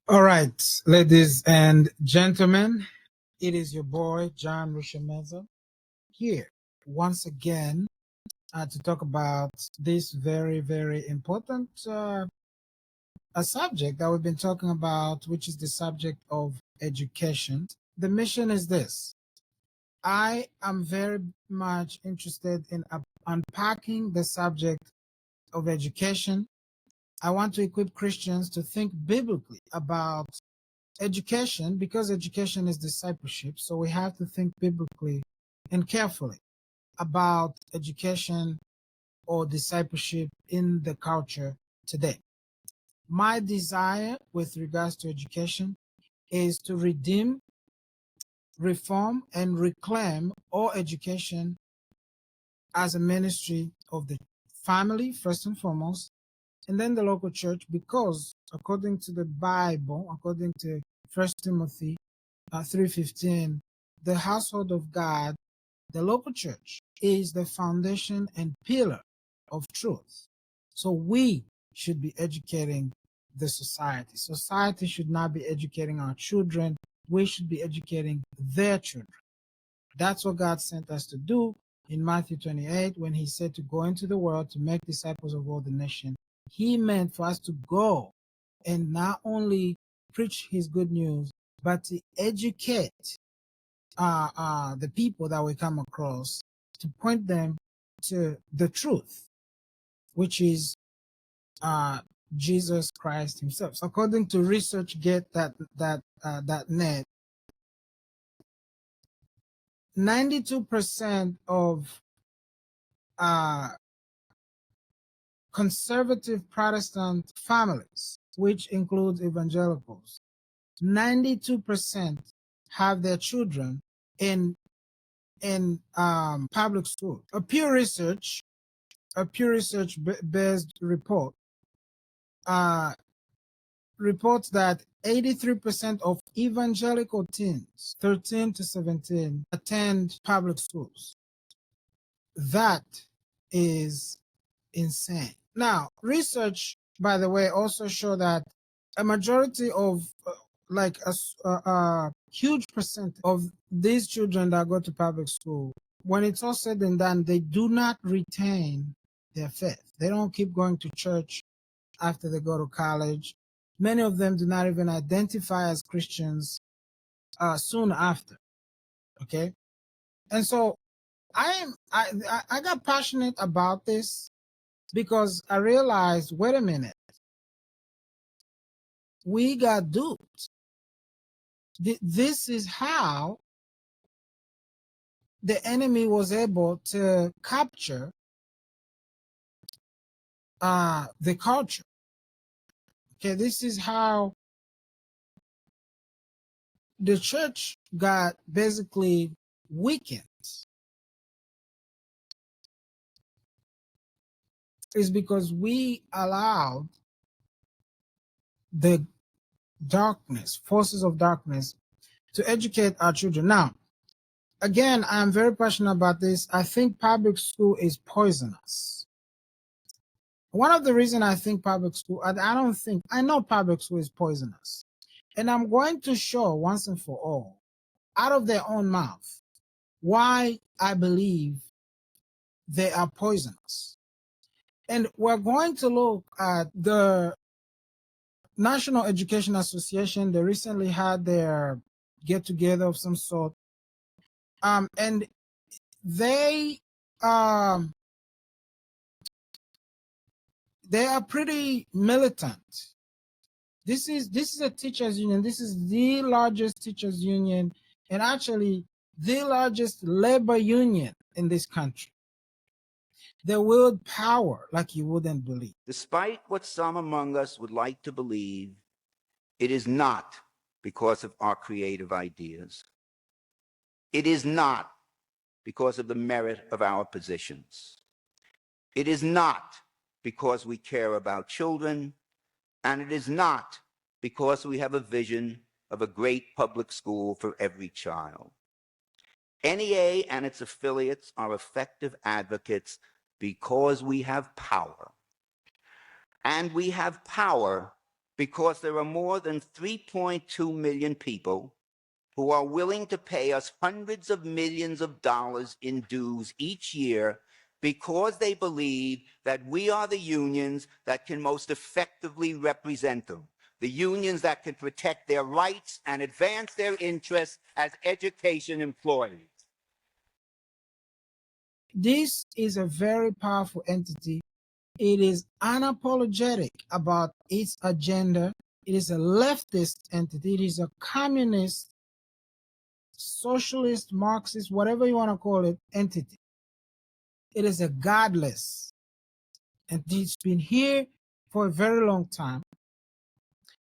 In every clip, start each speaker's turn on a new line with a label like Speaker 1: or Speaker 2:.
Speaker 1: All right, ladies and gentlemen, it is your boy, John Rushameza, here once again to talk about this very, very important a subject that we've been talking about, which is the subject of education. The mission is this. I am very much interested in unpacking the subject of education. I want to equip Christians to think biblically about education, because education is discipleship. So we have to think biblically and carefully about education or discipleship in the culture today. My desire with regards to education is to redeem, reform, and reclaim all education as a ministry of the family, first and foremost, and then the local church, because according to the Bible, according to 1 Timothy 3:15, the household of God, the local church, is the foundation and pillar of truth. So we should be educating the society. Society should not be educating our children. We should be educating their children. That's what God sent us to do in Matthew 28 when he said to go into the world to make disciples of all the nations. He meant for us to go and not only preach his good news, but to educate the people that we come across, to point them to the truth, which is Jesus Christ himself. So according to ResearchGate.net, 92% of conservative Protestant families, which includes evangelicals, 92% have their children in public school. A Pew Research based report reports that 83% of evangelical teens, 13 to 17, attend public schools. That is insane. Now, research, by the way, also show that a majority of like a huge percent of these children that go to public school, when it's all said and done, they do not retain their faith. They don't keep going to church after they go to college. Many of them do not even identify as Christians soon after. Okay, and so I got passionate about this because I realized, wait a minute, we got duped. This is how the enemy was able to capture the culture. Okay, this is how the church got basically weakened. Is because we allowed the darkness, forces of darkness, to educate our children. Now, again, I'm very passionate about this. I think public school is poisonous. One of the reasons I think public school, I know public school is poisonous. And I'm going to show once and for all, out of their own mouth, why I believe they are poisonous. And we're going to look at the National Education Association. They recently had their get together of some sort. And they are pretty militant. This is a teachers union. This is the largest teachers union, and actually the largest labor union in this country. They wield power like you wouldn't believe.
Speaker 2: Despite what some among us would like to believe, it is not because of our creative ideas. It is not because of the merit of our positions. It is not because we care about children, and it is not because we have a vision of a great public school for every child. NEA and its affiliates are effective advocates because we have power. And we have power because there are more than 3.2 million people who are willing to pay us hundreds of millions of dollars in dues each year because they believe that we are the unions that can most effectively represent them, the unions that can protect their rights and advance their interests as education employees.
Speaker 1: This is a very powerful entity. It is unapologetic about its agenda. It is a leftist entity. It is a communist, socialist, Marxist, whatever you want to call it, entity. It is a godless, and it's been here for a very long time,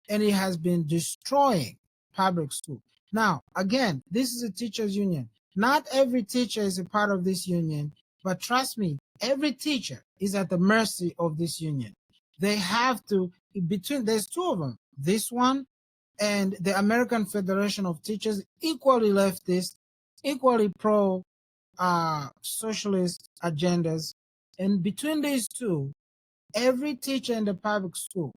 Speaker 1: and it has been destroying public school. Now, again, this is a teachers union. Not every teacher is a part of this union, but trust me, every teacher is at the mercy of this union. They have to, there's two of them, this one and the American Federation of Teachers, equally leftist, equally pro socialist agendas. And between these two, every teacher in the public school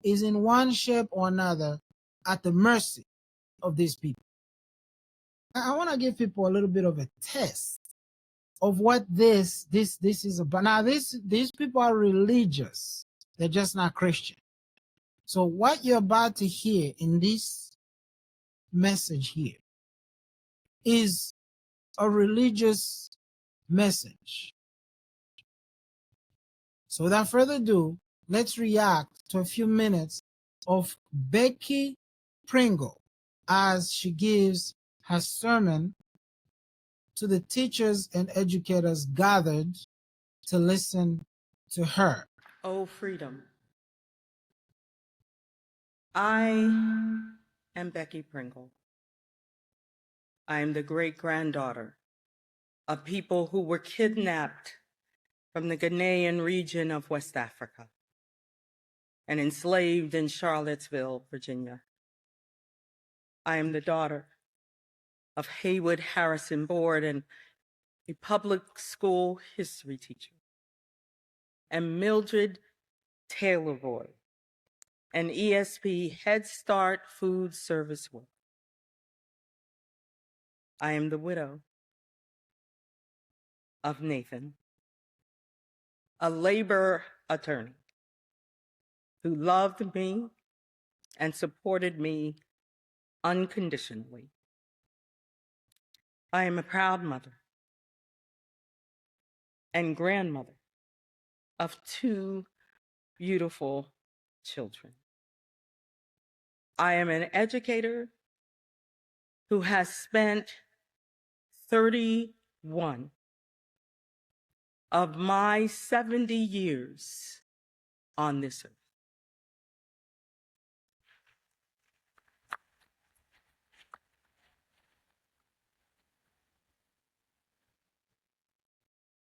Speaker 1: is in one shape or another at the mercy of these people. I want to give people a little bit of a test of what this is about. Now, these people are religious. They're just not Christian. So what you're about to hear in this message here is a religious message. So without further ado, let's react to a few minutes of Becky Pringle as she gives her sermon to the teachers and educators gathered to listen to her.
Speaker 3: Oh, freedom. I am Becky Pringle. I am the great-granddaughter of people who were kidnapped from the Ghanaian region of West Africa and enslaved in Charlottesville, Virginia. I am the daughter of Haywood Harrison Board and a public school history teacher, and Mildred Taylor Roy, an ESP Head Start food service worker. I am the widow of Nathan, a labor attorney who loved me and supported me unconditionally. I am a proud mother and grandmother of 2 beautiful children. I am an educator who has spent 31 of my 70 years on this earth.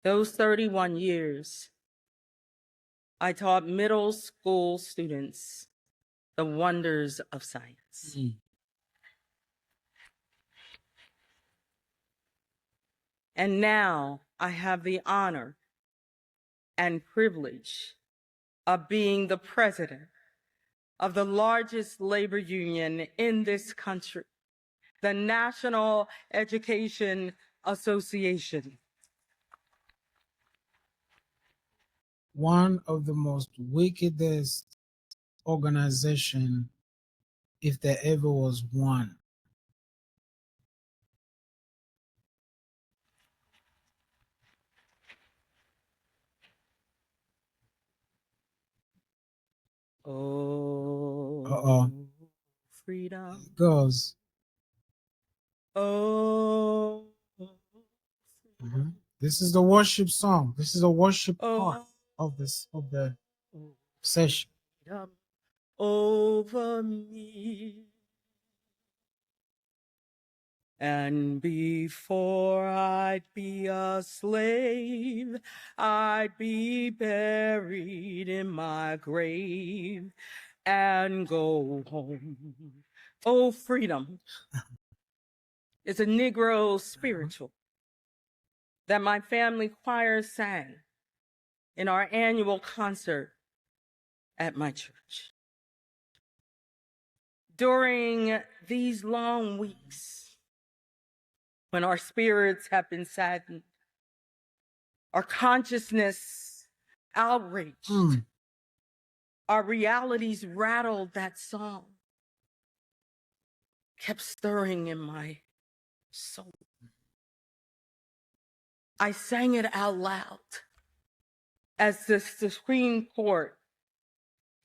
Speaker 3: Those 31 years, I taught middle school students the wonders of science. And now I have the honor and privilege of being the president of the largest labor union in this country, the National Education Association.
Speaker 1: One of the most wickedest organization, if there ever was one.
Speaker 3: Oh, freedom.
Speaker 1: It goes.
Speaker 3: Oh,
Speaker 1: This is the worship song. This is a worship part
Speaker 3: oh,
Speaker 1: of the session.
Speaker 3: freedom over me. And before I'd be a slave, I'd be buried in my grave and go home. Oh, freedom is a Negro spiritual that my family choir sang in our annual concert at my church. During these long weeks, when our spirits have been saddened, our consciousness outraged, our realities rattled, that song kept stirring in my soul. I sang it out loud as the Supreme Court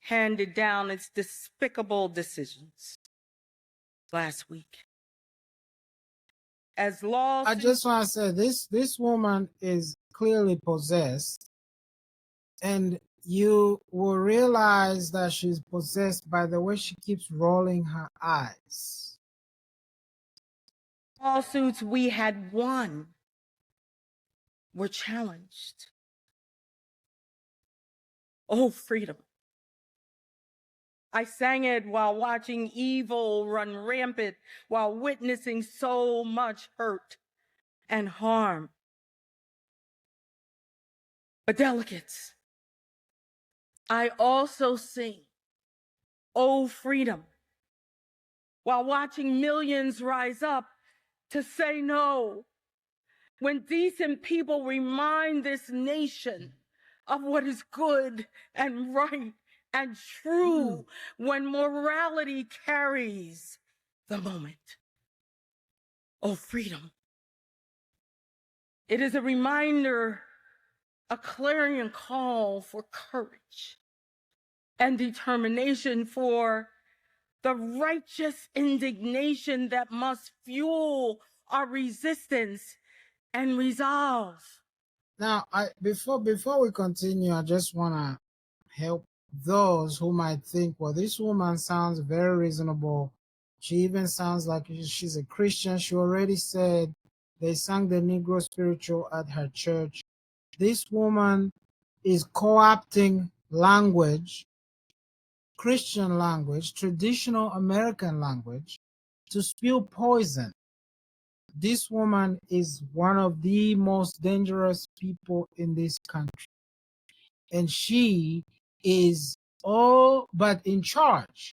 Speaker 3: handed down its despicable decisions last week. As law,
Speaker 1: I just want to say this woman is clearly possessed, and you will realize that she's possessed by the way she keeps rolling her eyes.
Speaker 3: lawsuits we had won were challenged. Oh, freedom. I sang it while watching evil run rampant, while witnessing so much hurt and harm. But delegates, I also sing, oh, freedom, while watching millions rise up to say no. When decent people remind this nation of what is good and right and true, when morality carries the moment. Oh, freedom. It is a reminder, a clarion call for courage and determination, for the righteous indignation that must fuel our resistance and resolve.
Speaker 1: Now, before we continue, I just want to help those who might think, well, this woman sounds very reasonable. She even sounds like she's a Christian. She already said they sang the Negro spiritual at her church. This woman is co-opting language, Christian language, traditional American language, to spew poison. This woman is one of the most dangerous people in this country. And she is all but in charge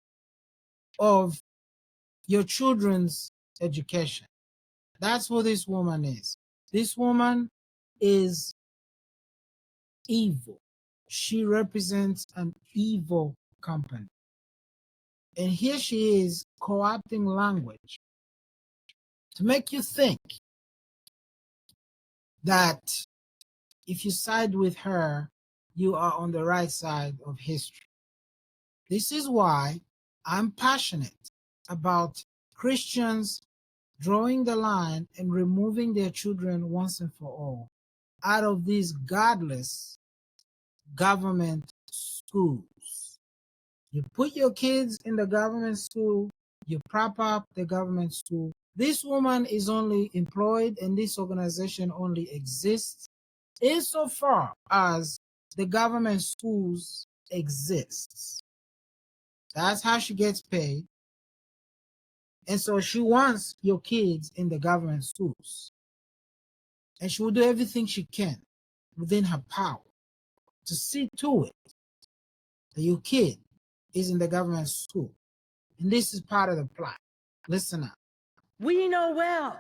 Speaker 1: of your children's education. That's who this woman is. This woman is evil. She represents an evil company. And here she is co-opting language to make you think that if you side with her, you are on the right side of history. This is why I'm passionate about Christians drawing the line and removing their children once and for all out of these godless government schools. You put your kids in the government school, you prop up the government school. This woman is only employed, and this organization only exists insofar as the government schools exists. That's how she gets paid. And so she wants your kids in the government schools. And she will do everything she can within her power to see to it that your kid is in the government school. And this is part of the plot. Listen up.
Speaker 3: We know well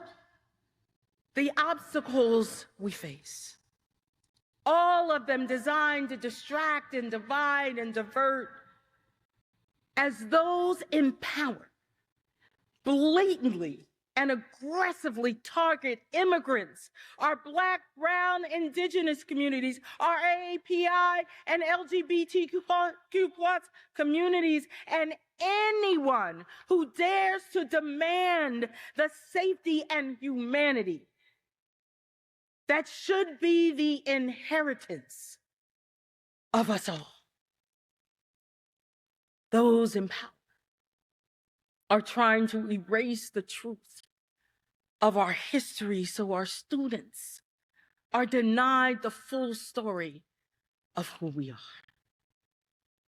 Speaker 3: the obstacles we face, all of them designed to distract and divide and divert, as those in power blatantly and aggressively target immigrants, our Black, brown, indigenous communities, our AAPI and LGBTQ+ communities, and anyone who dares to demand the safety and humanity that should be the inheritance of us all. Those in power are trying to erase the truth of our history so our students are denied the full story of who we are.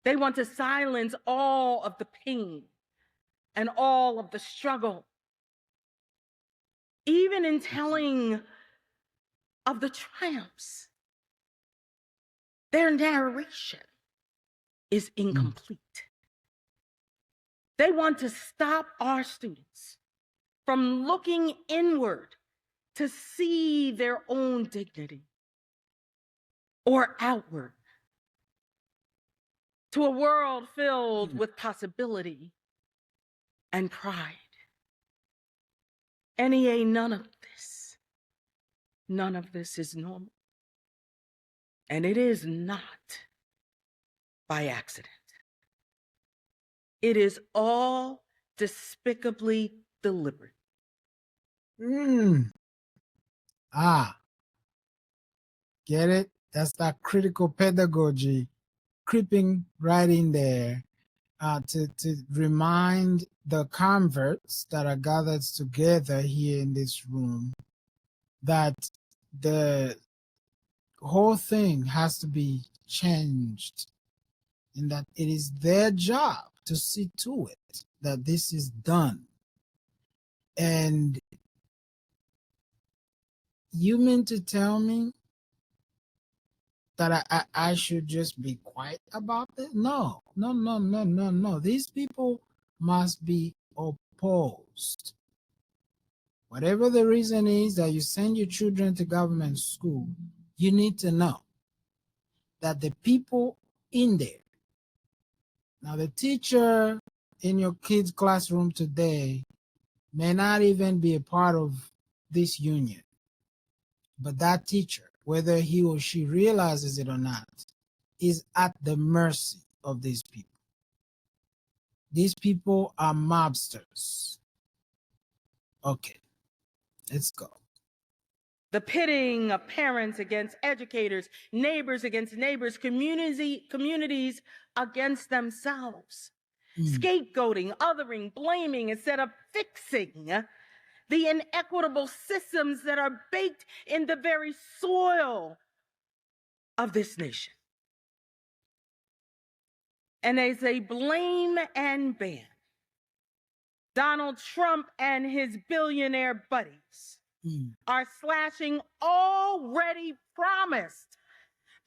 Speaker 3: They want to silence all of the pain and all of the struggle, even in telling of the triumphs. Their narration is incomplete. They want to stop our students from looking inward to see their own dignity, or outward to a world filled with possibility and pride. NEA, none of this is normal. And it is not by accident. It is all despicably deliberate.
Speaker 1: Get it? That's that critical pedagogy creeping right in there to remind the converts that are gathered together here in this room that the whole thing has to be changed, and that it is their job to see to it that this is done. And you mean to tell me that I should just be quiet about this? No. These people must be opposed. Whatever the reason is that you send your children to government school, you need to know that the people in there, now the teacher in your kid's classroom today may not even be a part of this union, but that teacher, whether he or she realizes it or not, is at the mercy of these people. These people are mobsters. Okay, let's go.
Speaker 3: The pitting of parents against educators, neighbors against neighbors, communities against themselves. Scapegoating, othering, blaming instead of fixing the inequitable systems that are baked in the very soil of this nation. And as a blame and ban, Donald Trump and his billionaire buddies are slashing already promised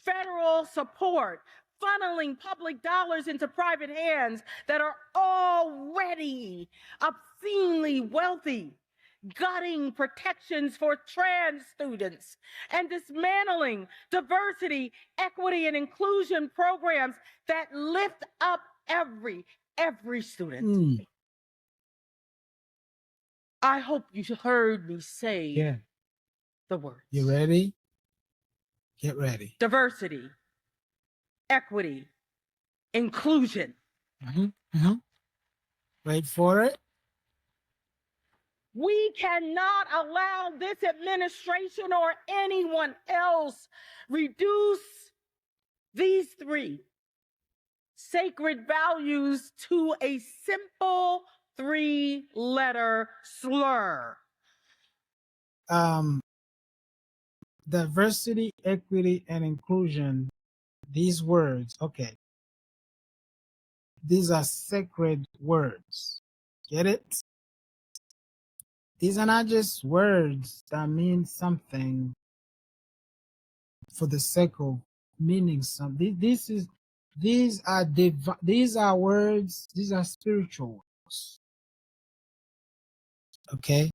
Speaker 3: federal support, funneling public dollars into private hands that are already obscenely wealthy, gutting protections for trans students, and dismantling diversity, equity, and inclusion programs that lift up every student. I hope you heard me say the words.
Speaker 1: You ready? Get ready.
Speaker 3: Diversity, equity, inclusion.
Speaker 1: Wait for it.
Speaker 3: We cannot allow this administration or anyone else reduce these three sacred values to a simple three-letter slur.
Speaker 1: Diversity, equity, and inclusion, these words, okay. These are sacred words. Get it? These are not just words that mean something for the sake of meaning something. These are words, these are spiritual words. Okay?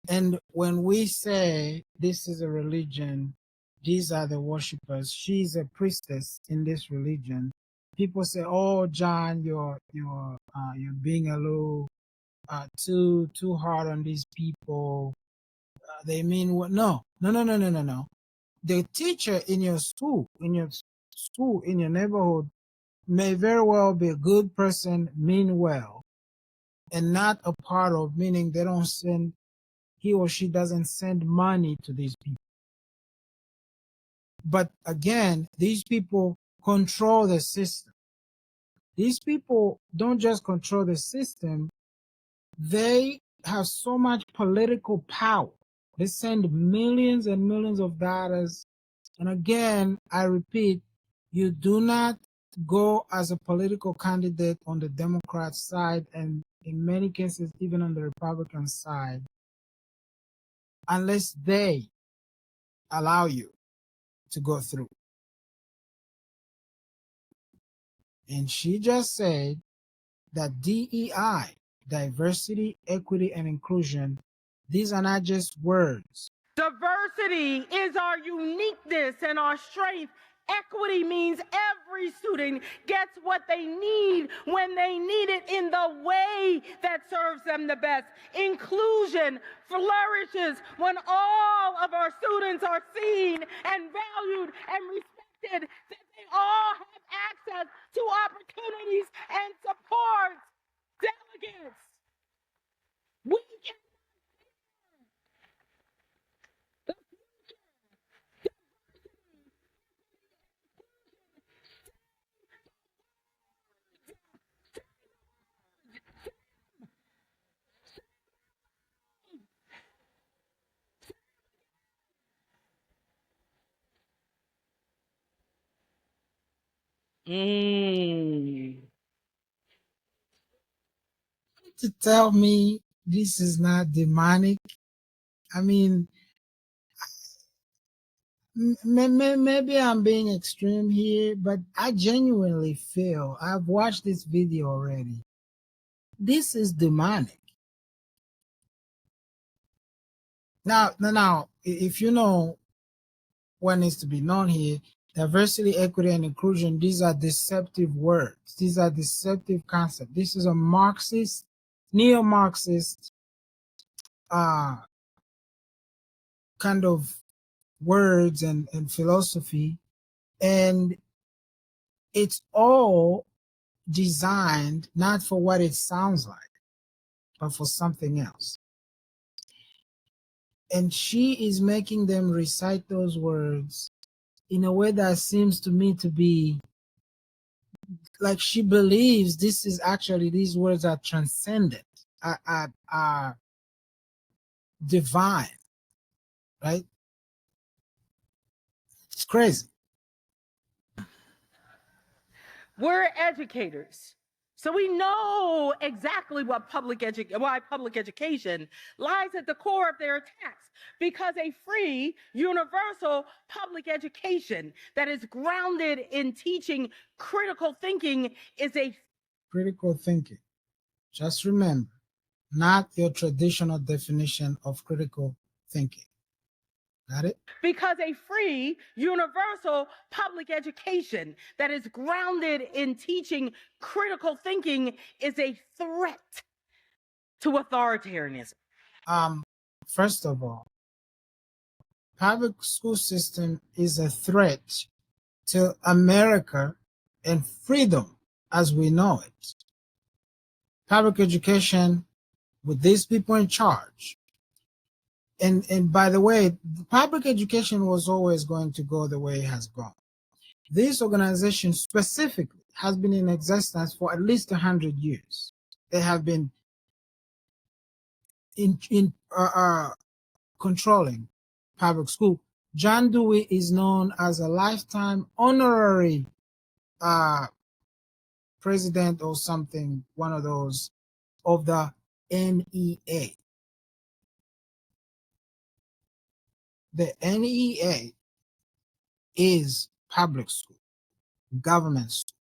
Speaker 1: And when we say this is a religion, these are the worshipers, she's a priestess in this religion, people say, "Oh, John, you're being a little too hard on these people. They mean what?" No. The teacher in your school, in your neighborhood, may very well be a good person, mean well, and not a part of, meaning they don't send, he or she doesn't send money to these people. But again, these people control the system. These people don't just control the system, they have so much political power. They send millions and millions of dollars. And again, I repeat, you do not go as a political candidate on the Democrat side, and in many cases, even on the Republican side, unless they allow you to go through. And she just said that DEI, diversity, equity, and inclusion, these are not just words.
Speaker 3: Diversity is our uniqueness and our strength. Equity means every student gets what they need when they need it in the way that serves them the best. Inclusion flourishes when all of our students are seen and valued and respected, that they all have access to opportunities and support. Delegates, we can.
Speaker 1: To tell me this is not demonic, I mean, maybe I'm being extreme here, but I genuinely feel I've watched this video already. This is demonic. Now, if you know what needs to be known here, diversity, equity, and inclusion, these are deceptive words. These are deceptive concepts. This is a Marxist, neo-Marxist kind of words and philosophy. And it's all designed not for what it sounds like, but for something else. And she is making them recite those words in a way that seems to me to be like she believes this is actually, these words are transcendent, are divine, right? It's crazy.
Speaker 3: We're educators, so we know exactly why public education lies at the core of their attacks, because a free, universal public education that is grounded in teaching critical thinking is a
Speaker 1: Critical thinking. Just remember, not your traditional definition of critical thinking. Got it?
Speaker 3: Because a free, universal public education that is grounded in teaching critical thinking is a threat to authoritarianism.
Speaker 1: First of all, public school system is a threat to America and freedom as we know it. Public education with these people in charge. And by the way, public education was always going to go the way it has gone. This organization specifically has been in existence for at least 100 years. They have been controlling public school. John Dewey is known as a lifetime honorary president or something, one of those, of the NEA. The NEA is public school, government school.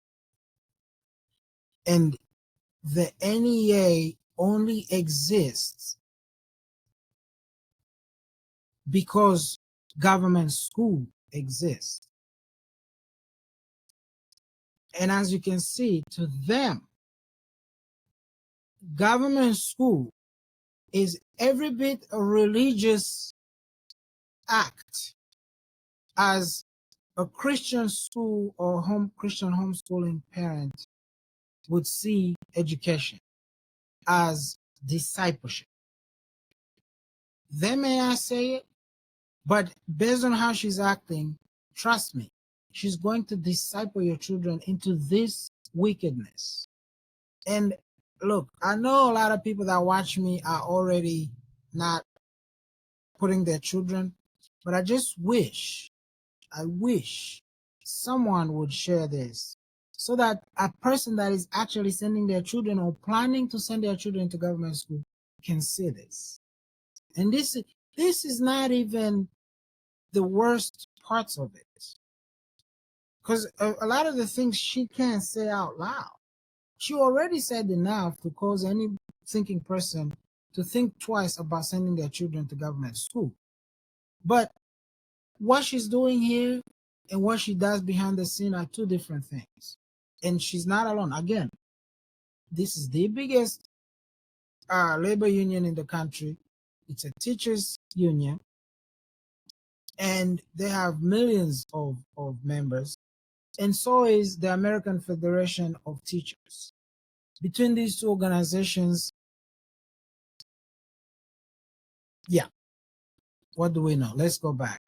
Speaker 1: And the NEA only exists because government school exists. And as you can see, to them, government school is every bit a religious act as a Christian school or Christian homeschooling parent would see education as discipleship. They may not say it, but based on how she's acting, trust me, she's going to disciple your children into this wickedness. And look, I know a lot of people that watch me are already not putting their children, but I just wish someone would share this so that a person that is actually sending their children or planning to send their children to government school can see this. And this is not even the worst parts of it, because a lot of the things she can't say out loud. She already said enough to cause any thinking person to think twice about sending their children to government school. But what she's doing here and what she does behind the scene are two different things. And she's not alone. Again, this is the biggest labor union in the country. It's a teachers union, and they have millions of members. And so is the American Federation of Teachers. Between these two organizations, yeah, what do we know? Let's go back.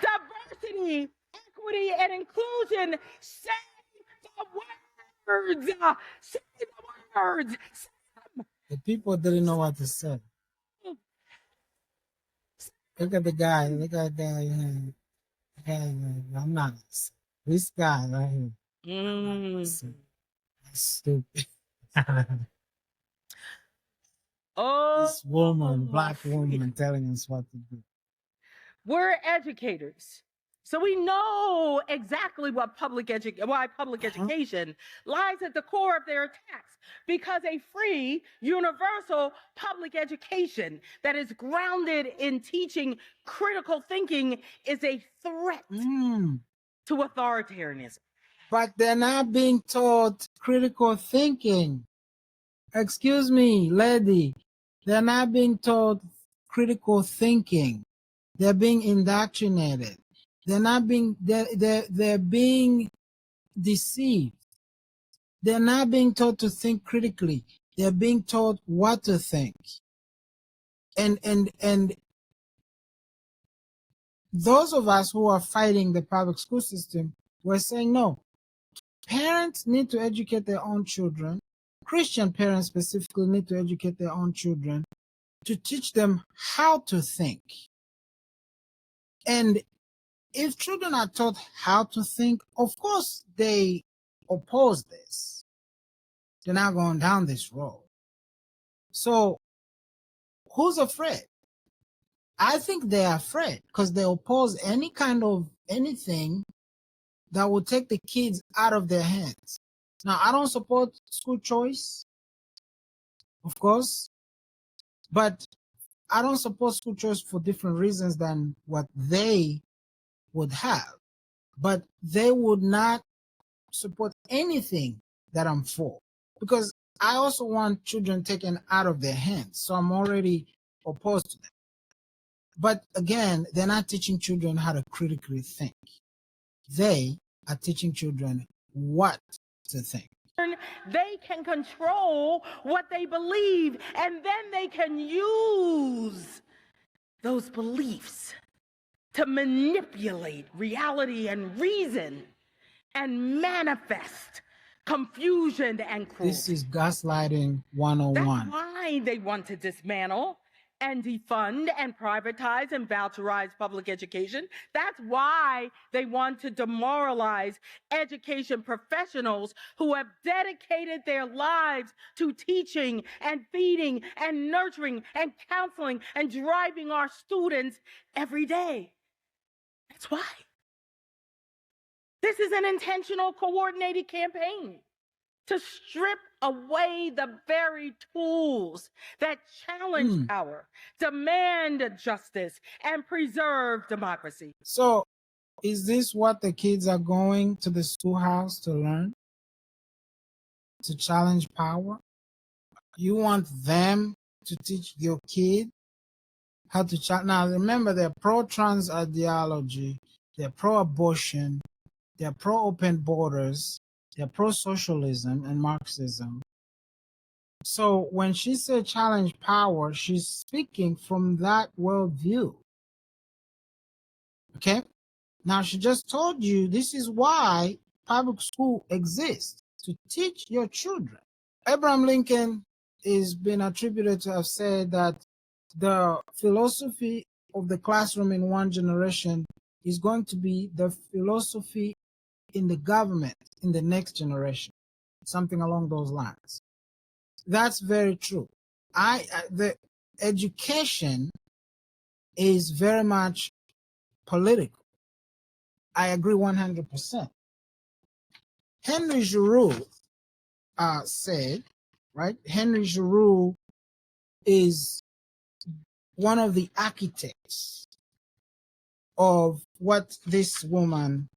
Speaker 3: Diversity, equity, and inclusion. Say the words. Say the words.
Speaker 1: The people didn't know what to say. Look at the guy. Look at the guy. I'm not. This guy right here. That's stupid.
Speaker 3: Oh,
Speaker 1: this woman, black woman, telling us what to do.
Speaker 3: We're educators, so we know exactly why public education lies at the core of their attacks. Because a free, universal public education that is grounded in teaching critical thinking is a threat to authoritarianism.
Speaker 1: But they're not being taught critical thinking. Excuse me, lady. They're not being taught critical thinking. They're being indoctrinated. They're not being. They're being deceived. They're not being taught to think critically. They're being taught what to think. And those of us who are fighting the public school system, we're saying no. Parents need to educate their own children. Christian parents specifically need to educate their own children to teach them how to think. And if children are taught how to think, of course they oppose this. They're not going down this road. So who's afraid? I think they're afraid because they oppose any kind of anything that will take the kids out of their hands. Now, I don't support school choice, of course, but I don't support school choice for different reasons than what they would have. But they would not support anything that I'm for, because I also want children taken out of their hands. So I'm already opposed to them. But again, they're not teaching children how to critically think. They are teaching children what to think.
Speaker 3: They can control what they believe, and then they can use those beliefs to manipulate reality and reason and manifest confusion and cruelty.
Speaker 1: This is gaslighting 101.
Speaker 3: That's why they want to dismantle and defund and privatize and voucherize public education. That's why they want to demoralize education professionals who have dedicated their lives to teaching and feeding and nurturing and counseling and driving our students every day. That's why. This is an intentional, coordinated campaign to strip away the very tools that challenge power, demand justice, and preserve democracy.
Speaker 1: So, is this what the kids are going to the schoolhouse to learn? To challenge power? You want them to teach your kid how to challenge? Now, remember, they're pro-trans ideology, they're pro-abortion, they're pro-open borders, they're pro-socialism and Marxism. So when she said challenge power, she's speaking from that worldview. Okay? Now, she just told you this is why public school exists, to teach your children. Abraham Lincoln is been attributed to have said that the philosophy of the classroom in one generation is going to be the philosophy in the government in the next generation, something along those lines. That's very true. The education is very much political. I agree 100%. Henry Giroux said, right? Henry Giroux is one of the architects of what this woman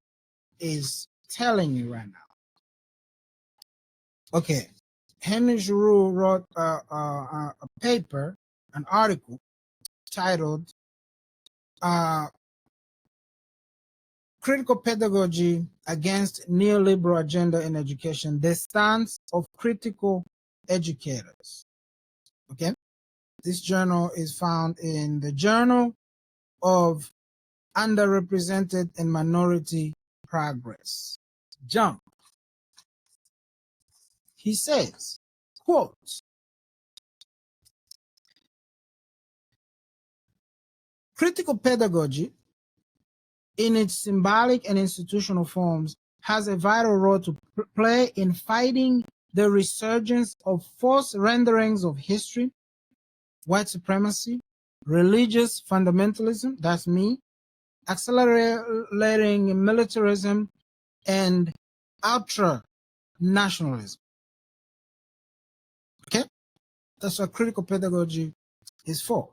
Speaker 1: is telling you right now. Okay, Henry Giroux wrote a paper, an article titled Critical Pedagogy Against Neoliberal Agenda in Education, the Stance of Critical Educators. Okay, this journal is found in the Journal of Underrepresented and Minority Progress. Jump. He says, quote, critical pedagogy in its symbolic and institutional forms has a vital role to play in fighting the resurgence of false renderings of history, white supremacy, religious fundamentalism, that's me, accelerating militarism, and ultra-nationalism. Okay? That's what critical pedagogy is for.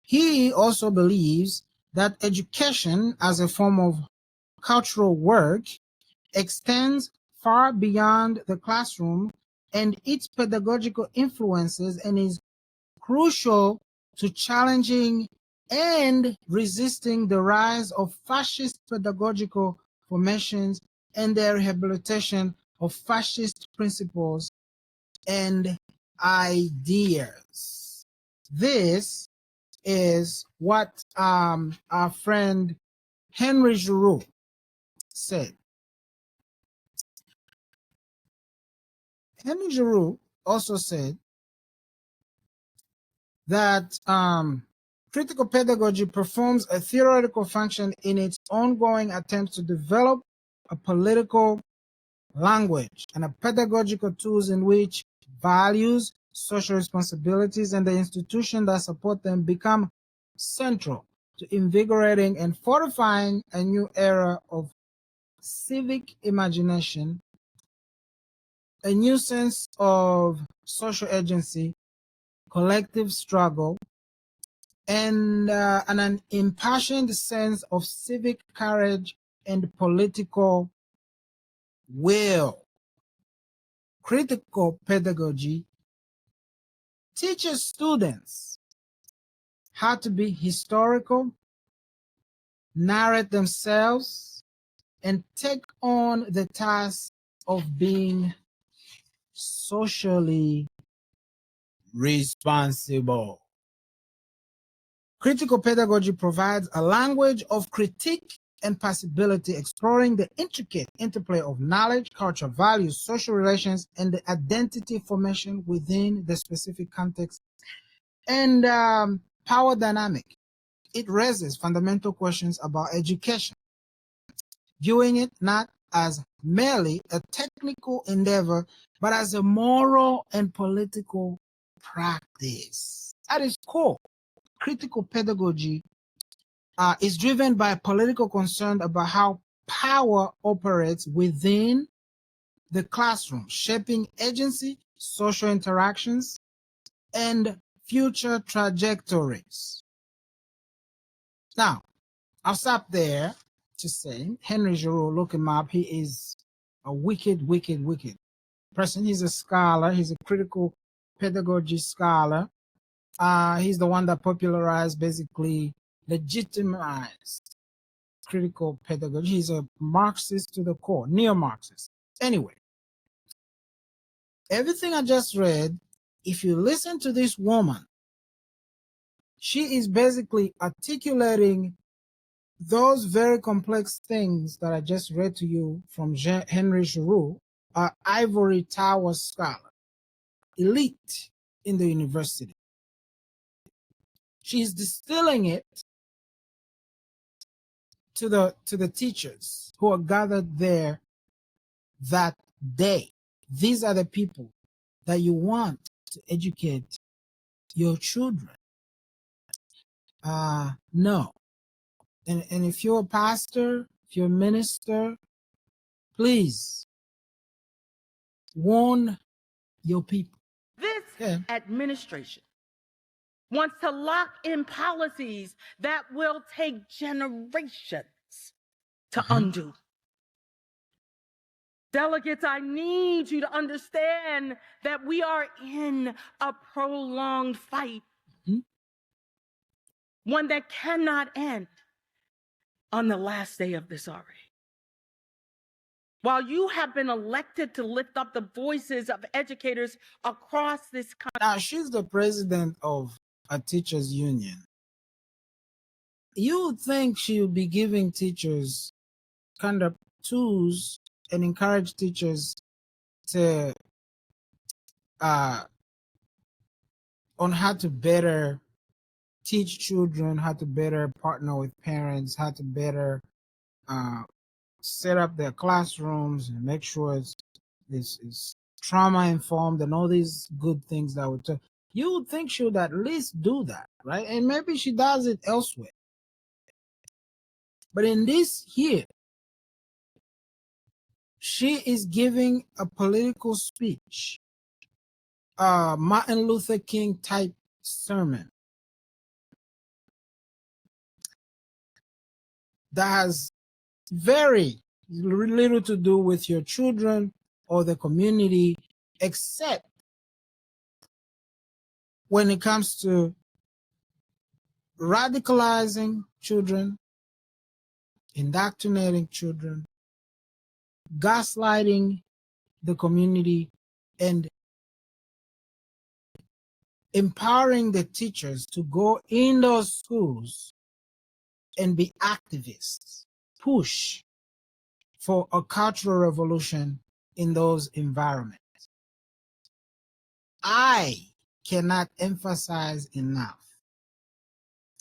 Speaker 1: He also believes that education as a form of cultural work extends far beyond the classroom and its pedagogical influences and is crucial to challenging and resisting the rise of fascist pedagogical formations and the rehabilitation of fascist principles and ideas. This is what our friend Henry Giroux said. Henry Giroux also said that critical pedagogy performs a theoretical function in its ongoing attempts to develop a political language and a pedagogical tools in which values, social responsibilities, and the institutions that support them become central to invigorating and fortifying a new era of civic imagination, a new sense of social agency, collective struggle, and an impassioned sense of civic courage and political will. Critical pedagogy teaches students how to be historical, narrate themselves, and take on the task of being socially responsible. Critical pedagogy provides a language of critique and possibility, exploring the intricate interplay of knowledge, culture, values, social relations, and the identity formation within the specific context and power dynamic. It raises fundamental questions about education, viewing it not as merely a technical endeavor, but as a moral and political practice. At its core, critical pedagogy is driven by a political concern about how power operates within the classroom, shaping agency, social interactions, and future trajectories. Now, I'll stop there to say Henry Giroux, look him up. He is a wicked, wicked, wicked person. He's a scholar. He's a critical pedagogy scholar. He's the one that popularized, basically legitimized critical pedagogy. He's a Marxist to the core, neo-Marxist. Anyway, everything I just read, if you listen to this woman, she is basically articulating those very complex things that I just read to you from Henry Giroux, an ivory tower scholar, elite in the university. She's distilling it to the teachers who are gathered there that day. These are the people that you want to educate your children. No. And if you're a pastor, if you're a minister, please warn your people.
Speaker 3: This administration wants to lock in policies that will take generations to undo. Delegates, I need you to understand that we are in a prolonged fight, one that cannot end on the last day of this RA. While you have been elected to lift up the voices of educators across this country.
Speaker 1: Now, she's the president of a teachers union. You would think she would be giving teachers kind of tools and encourage teachers to on how to better teach children, how to better partner with parents, how to better set up their classrooms and make sure it's trauma informed and all these good things that would. You would think she would at least do that, right? And maybe she does it elsewhere. But in this here, she is giving a political speech, Martin Luther King type sermon that has very little to do with your children or the community, except when it comes to radicalizing children, indoctrinating children, gaslighting the community, and empowering the teachers to go in those schools and be activists, push for a cultural revolution in those environments. I cannot emphasize enough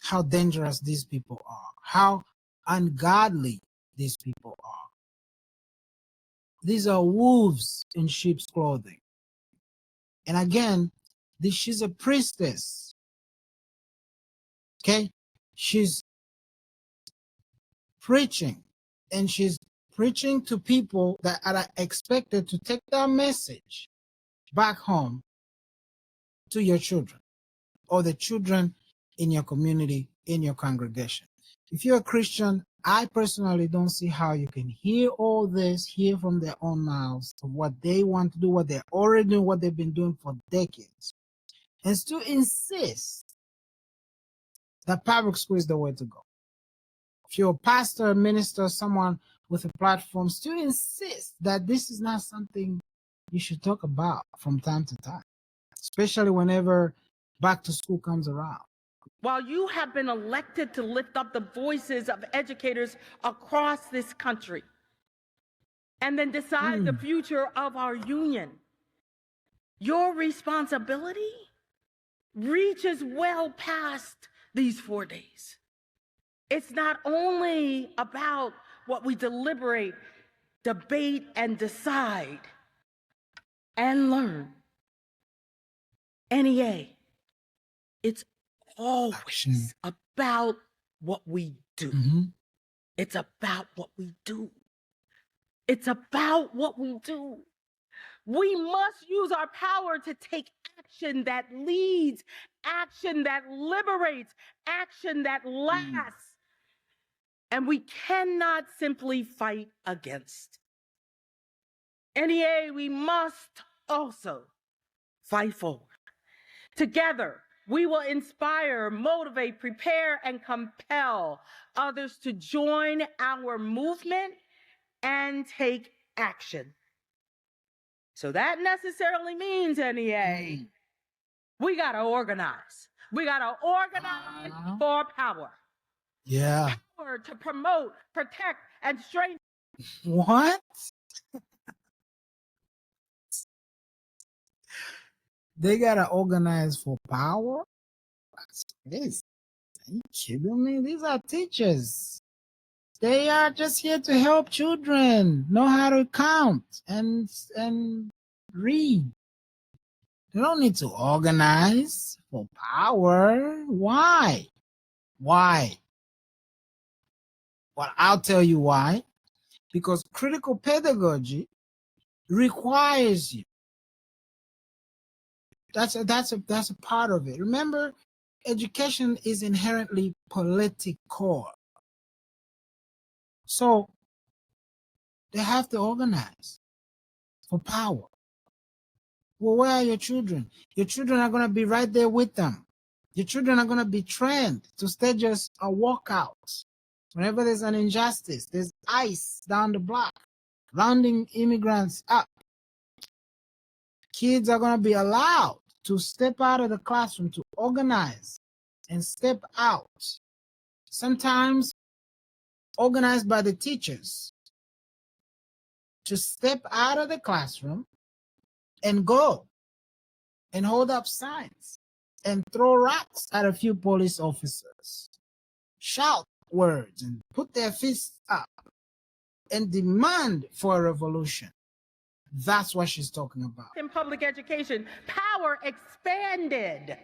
Speaker 1: how dangerous these people are, how ungodly these people are. These are wolves in sheep's clothing. And again, she's a priestess. Okay? She's preaching, and she's preaching to people that are expected to take that message back home to your children or the children in your community, in your congregation. If you're a Christian, I personally don't see how you can hear all this, hear from their own mouths of what they want to do, what they're already doing, what they've been doing for decades, and still insist that public school is the way to go. If you're a pastor, a minister, someone with a platform, still insist that this is not something you should talk about from time to time, especially whenever back to school comes around.
Speaker 3: While you have been elected to lift up the voices of educators across this country and then decide the future of our union, your responsibility reaches well past these 4 days. It's not only about what we deliberate, debate, and decide and learn. NEA, it's always about what we do. It's about what we do. It's about what we do. We must use our power to take action that leads, action that liberates, action that lasts. And we cannot simply fight against. NEA, we must also fight forward. Together, we will inspire, motivate, prepare, and compel others to join our movement and take action. So that necessarily means, NEA, we got to organize. We got to organize for power.
Speaker 1: Yeah.
Speaker 3: Power to promote, protect, and strengthen.
Speaker 1: What? They got to organize for power? What's this? Are you kidding me? These are teachers. They are just here to help children know how to count and read. They don't need to organize for power. Why? Why? Well, I'll tell you why. Because critical pedagogy requires you That's a part of it. Remember, education is inherently political. So they have to organize for power. Well, where are your children? Your children are going to be right there with them. Your children are going to be trained to stay just a walkout. Whenever there's an injustice, there's ICE down the block, rounding immigrants up. Kids are going to be allowed to step out of the classroom, to organize and step out. Sometimes organized by the teachers, to step out of the classroom and go and hold up signs and throw rocks at a few police officers, shout words and put their fists up and demand for a revolution. That's what she's talking about.
Speaker 3: In public education, power expanded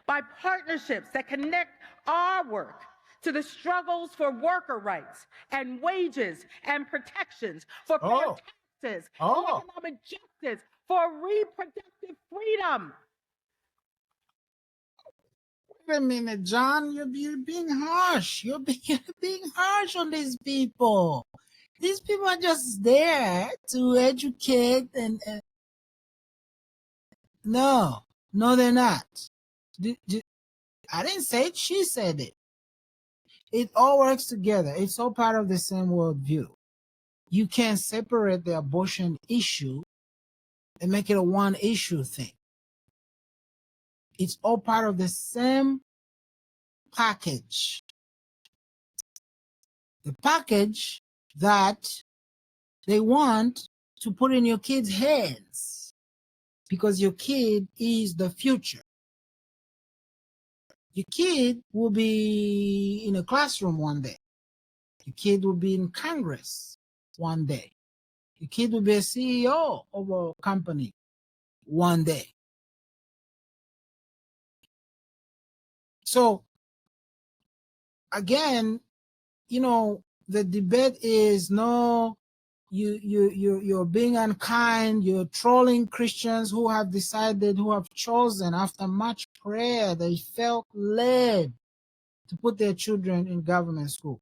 Speaker 3: by partnerships that connect our work to the struggles for worker rights and wages and protections, for fair taxes, for economic justice, for reproductive freedom.
Speaker 1: Wait a minute, John, you're being harsh. You're being harsh on these people. These people are just there to educate and no, they're not. I didn't say it, she said it. It all works together. It's all part of the same worldview. You can't separate the abortion issue and make it a one issue thing. It's all part of the same package. The package that they want to put in your kids' hands, because your kid is the future. Your kid will be in a classroom one day. Your kid will be in Congress one day. Your kid will be a CEO of a company one day. So again, you know, the debate is no, you're being unkind, you're trolling Christians who have decided, who have chosen after much prayer, they felt led to put their children in government school.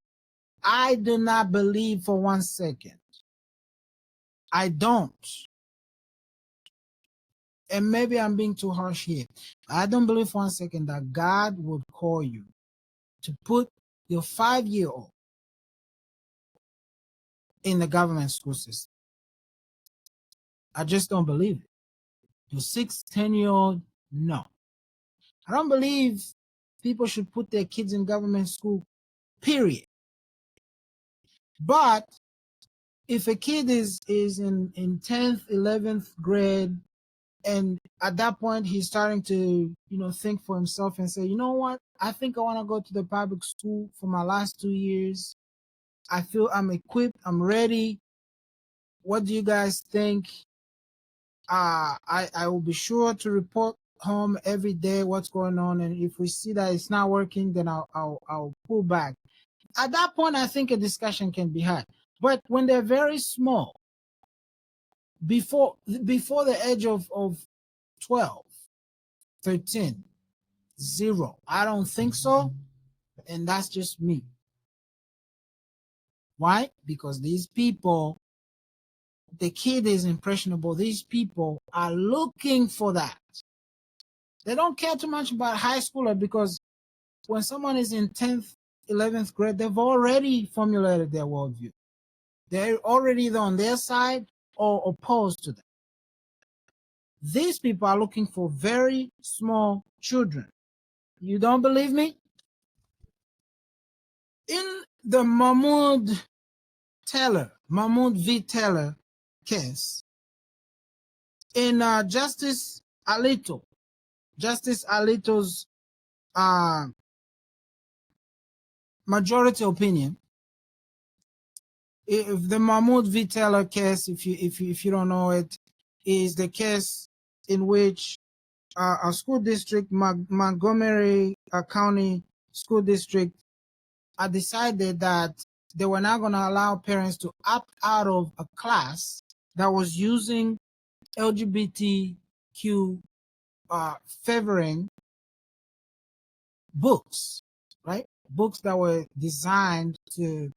Speaker 1: I do not believe for 1 second. I don't. And maybe I'm being too harsh here. I don't believe for 1 second that God would call you to put your 5-year-old in the government school system. I just don't believe it. Your 6, 10-year-old, no. I don't believe people should put their kids in government school, period. But if a kid is in 10th, 11th grade, and at that point he's starting to, think for himself and say, you know what, I think I want to go to the public school for my last 2 years. I feel I'm equipped, I'm ready. What do you guys think? I will be sure to report home every day what's going on, and if we see that it's not working, then I'll pull back. At that point, I think a discussion can be had. But when they're very small, before the age of 12, 13, 0, I don't think so, and that's just me. Why? Because these people, the kid is impressionable. These people are looking for that. They don't care too much about high schooler, because when someone is in 10th, 11th grade, they've already formulated their worldview. They're already either on their side or opposed to them. These people are looking for very small children. You don't believe me? In the Mahmoud v. Taylor case, in Justice Alito's majority opinion, if the Mahmoud v. Taylor case, if you don't know it, is the case in which a school district, Montgomery County School District, decided that they were not going to allow parents to opt out of a class that was using LGBTQ favoring books, right? Books that were designed to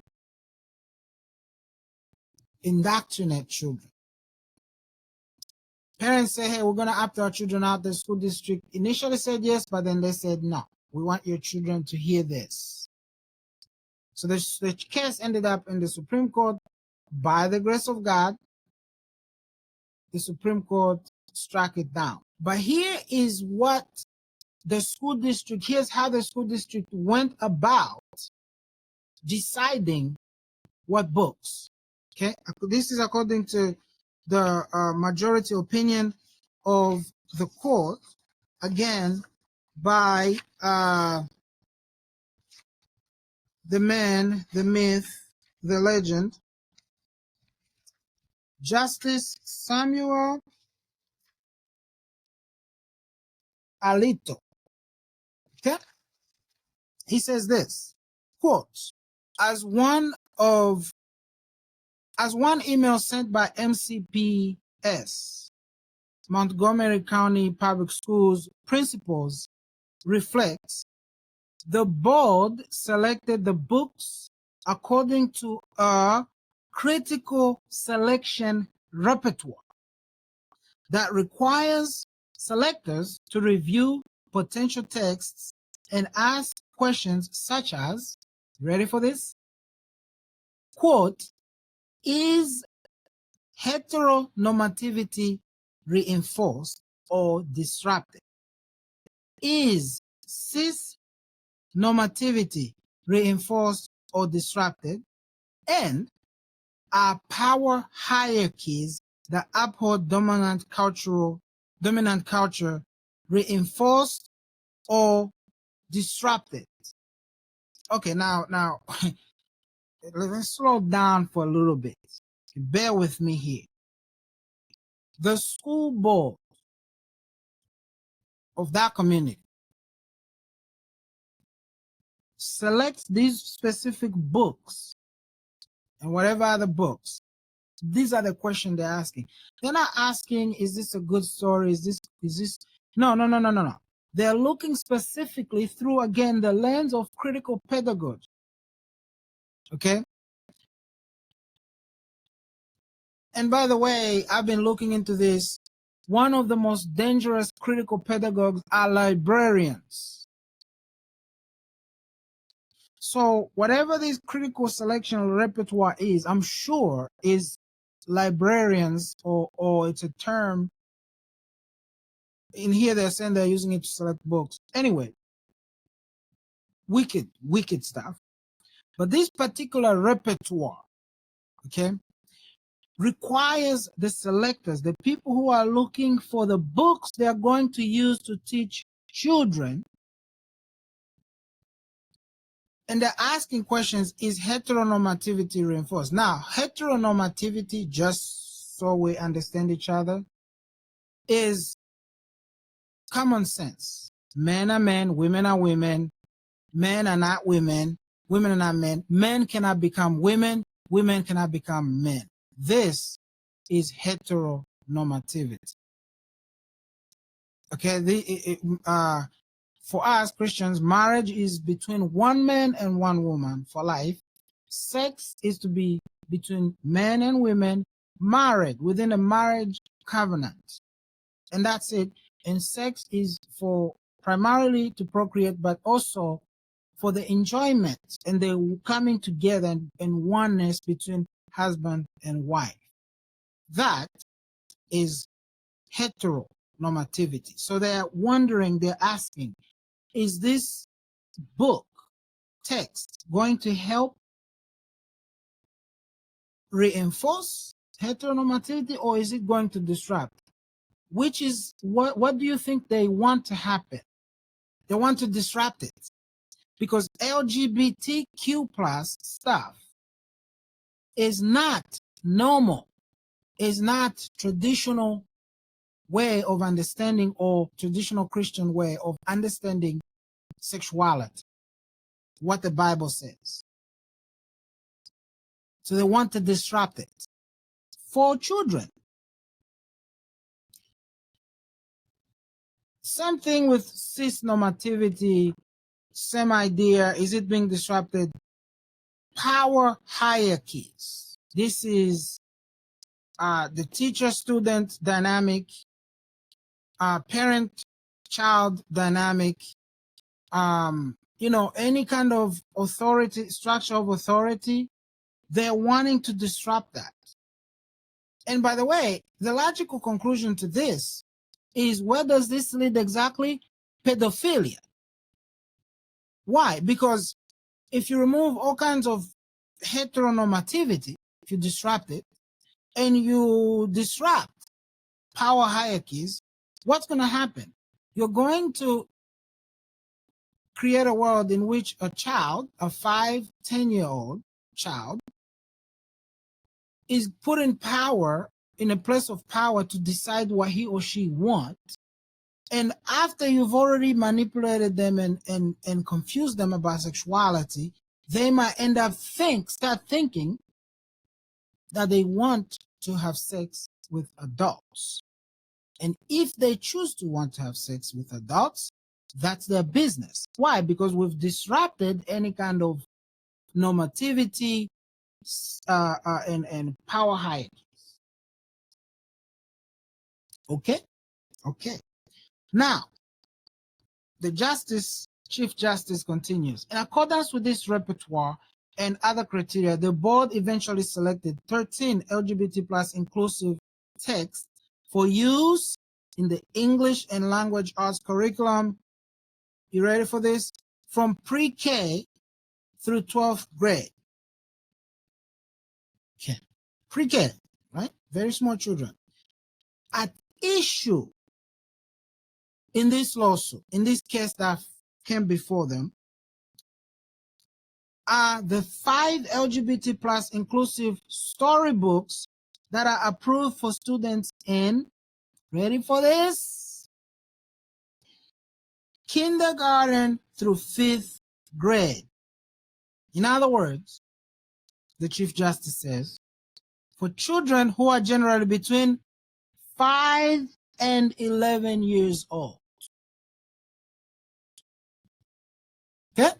Speaker 1: indoctrinate children. Parents say, hey, we're going to opt our children out. The school district initially said yes, but then they said no. We want your children to hear this. So the case ended up in the Supreme Court. By the grace of God, the Supreme Court struck it down. But here is what the school district, here's how the school district went about deciding what books. Okay, this is according to the majority opinion of the court, again, by the man, the myth, the legend, Justice Samuel Alito. Okay, he says this, quote, as one email sent by MCPS, Montgomery County Public Schools principals, reflects, the board selected the books according to a critical selection repertoire that requires selectors to review potential texts and ask questions such as, ready for this? Quote, is heteronormativity reinforced or disrupted? Is cis normativity reinforced or disrupted? And are power hierarchies that uphold dominant culture reinforced or disrupted? Okay, now let's slow down for a little bit. Bear with me here. The school board of that community selects these specific books and whatever other books. These are the questions they're asking. They're not asking, is this a good story? Is this no. They're looking specifically through, again, the lens of critical pedagogy. Okay? And by the way, I've been looking into this. One of the most dangerous critical pedagogues are librarians. So whatever this critical selection repertoire is, I'm sure is librarians, or it's a term. In here they're saying they're using it to select books. Anyway, wicked stuff. But this particular repertoire, okay, requires the selectors, the people who are looking for the books they're going to use to teach children, and they're asking questions, is heteronormativity reinforced? Now, heteronormativity, just so we understand each other, is common sense. Men are men, women are women, men are not women, women are not men, men cannot become women, women cannot become men. This is heteronormativity. Okay, for us Christians, marriage is between one man and one woman for life. Sex is to be between men and women married within a marriage covenant. And that's it. And sex is for primarily to procreate, but also for the enjoyment and the coming together and oneness between husband and wife. That is heteronormativity. So they're wondering, they're asking, is this book text going to help reinforce heteronormativity, or is it going to disrupt? Which is what do you think they want to happen? They want to disrupt it, because LGBTQ plus stuff is not normal, is not traditional way of understanding or traditional Christian way of understanding sexuality, what the Bible says. So they want to disrupt it for children. Same thing with cis normativity, same idea. Is it being disrupted? Power hierarchies. This is the teacher-student dynamic, parent-child dynamic, any kind of authority, structure of authority. They're wanting to disrupt that. And by the way, the logical conclusion to this is, where does this lead exactly? Pedophilia. Why? Because if you remove all kinds of heteronormativity, if you disrupt it, and you disrupt power hierarchies, what's going to happen? You're going to create a world in which a child, a 5-10-year-old child, is put in power, in a place of power, to decide what he or she wants. And after you've already manipulated them and confused them about sexuality, they might end up start thinking that they want to have sex with adults. And if they choose to want to have sex with adults, that's their business. Why? Because we've disrupted any kind of normativity and power hierarchies. Okay? Okay. Now, the Chief Justice continues. In accordance with this repertoire and other criteria, the board eventually selected 13 LGBT plus inclusive texts for use in the English and language arts curriculum. You ready for this? From pre-K through 12th grade. Okay. Pre-K, right? Very small children. At issue in this lawsuit, in this case that came before them, are the 5 LGBT plus inclusive storybooks that are approved for students in, ready for this? Kindergarten through 5th grade. In other words, the Chief Justice says, for children who are generally between 5 and 11 years old. Okay?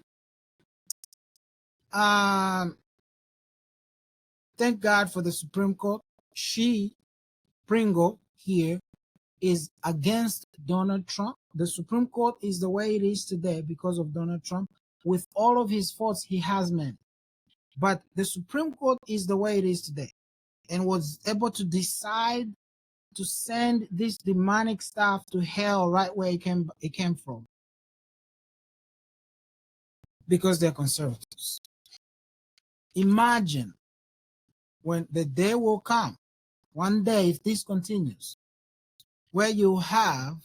Speaker 1: Thank God for the Supreme Court. Pringle here, is against Donald Trump. The Supreme Court is the way it is today because of Donald Trump. With all of his faults, he has many. But the Supreme Court is the way it is today, and was able to decide to send this demonic stuff to hell right where it came from, because they're conservatives. Imagine when the day will come, one day, if this continues, where you have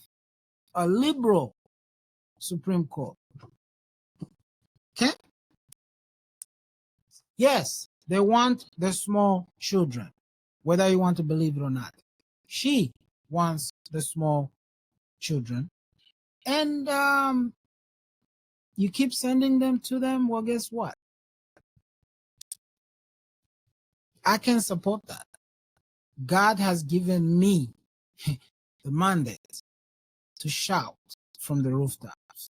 Speaker 1: a liberal Supreme Court. Okay? Yes, they want the small children, whether you want to believe it or not. She wants the small children. And you keep sending them to them, well, guess what? I can support that. God has given me the mandate to shout from the rooftops.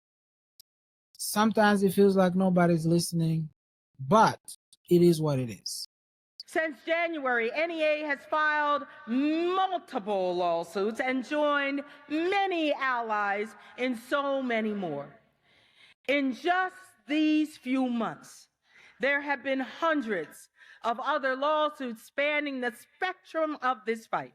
Speaker 1: Sometimes it feels like nobody's listening, but it is what it is.
Speaker 3: Since January, NEA has filed multiple lawsuits and joined many allies in so many more. In just these few months, there have been hundreds of other lawsuits spanning the spectrum of this fight.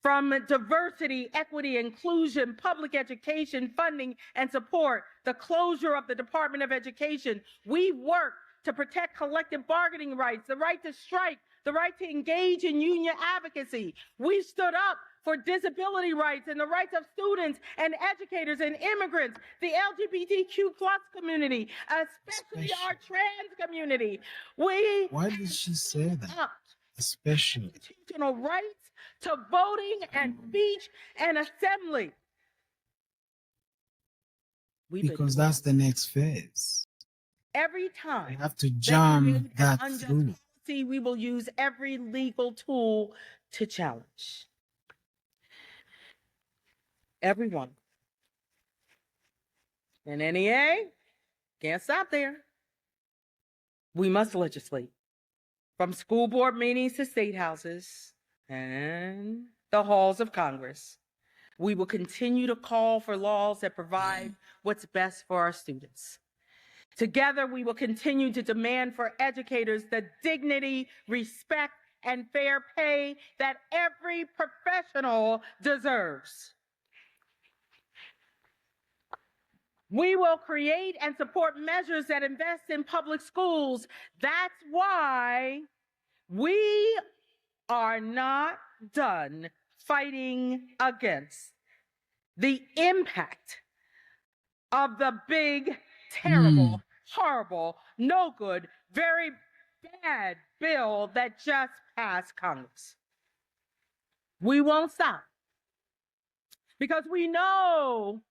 Speaker 3: From diversity, equity, inclusion, public education, funding, and support, the closure of the Department of Education, we work to protect collective bargaining rights, the right to strike, the right to engage in union advocacy. We stood up for disability rights and the rights of students and educators and immigrants, the LGBTQ plus community, especially our trans community.
Speaker 1: Why did she say that? Especially
Speaker 3: constitutional rights to voting and speech and assembly.
Speaker 1: Because that's the next phase.
Speaker 3: Every time
Speaker 1: we have to jam that through.
Speaker 3: Policy, we will use every legal tool to challenge. everyone. And NEA can't stop there. We must legislate from school board meetings to state houses and the halls of Congress. We will continue to call for laws that provide what's best for our students. Together, we will continue to demand for educators the dignity, respect, and fair pay that every professional deserves. We will create and support measures that invest in public schools. That's why we are not done fighting against the impact of the big, terrible, horrible, no good, very bad bill that just passed Congress. We won't stop because we know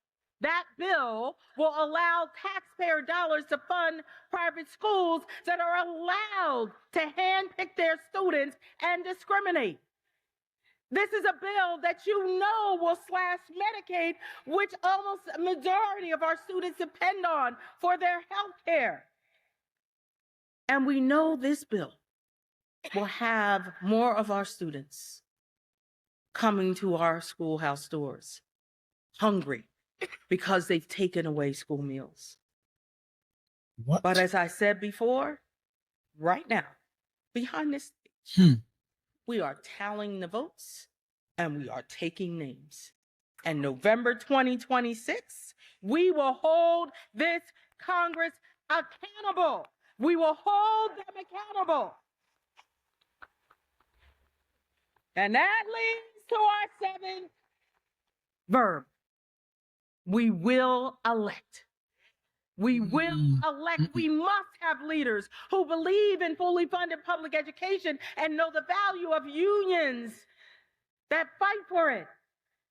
Speaker 3: that bill will allow taxpayer dollars to fund private schools that are allowed to handpick their students and discriminate. This is a bill that you know will slash Medicaid, which almost a majority of our students depend on for their health care. And we know this bill will have more of our students coming to our schoolhouse doors, hungry because they've taken away school meals.
Speaker 1: What?
Speaker 3: But as I said before, right now, behind this stage, we are tallying the votes and we are taking names. And November 2026, we will hold this Congress accountable. We will hold them accountable. And that leads to our seventh verb. We will elect. We will elect. We must have leaders who believe in fully funded public education and know the value of unions that fight for it.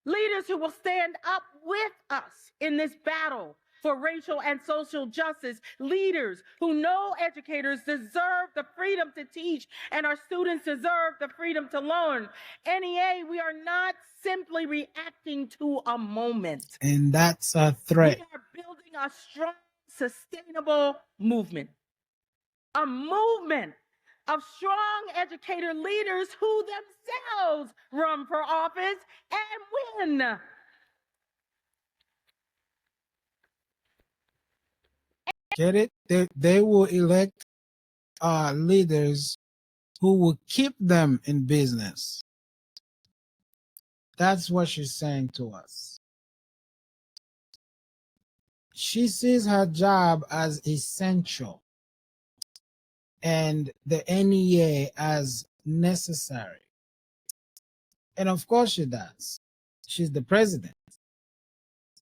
Speaker 3: Leaders who will stand up with us in this battle for racial and social justice. Leaders who know educators deserve the freedom to teach and our students deserve the freedom to learn. NEA, we are not simply reacting to a moment.
Speaker 1: And that's a threat.
Speaker 3: We are building a strong, sustainable movement. A movement of strong educator leaders who themselves run for office and win.
Speaker 1: Get it? They will elect leaders who will keep them in business. That's what she's saying to us. She sees her job as essential and the NEA as necessary. And of course she does. She's the president.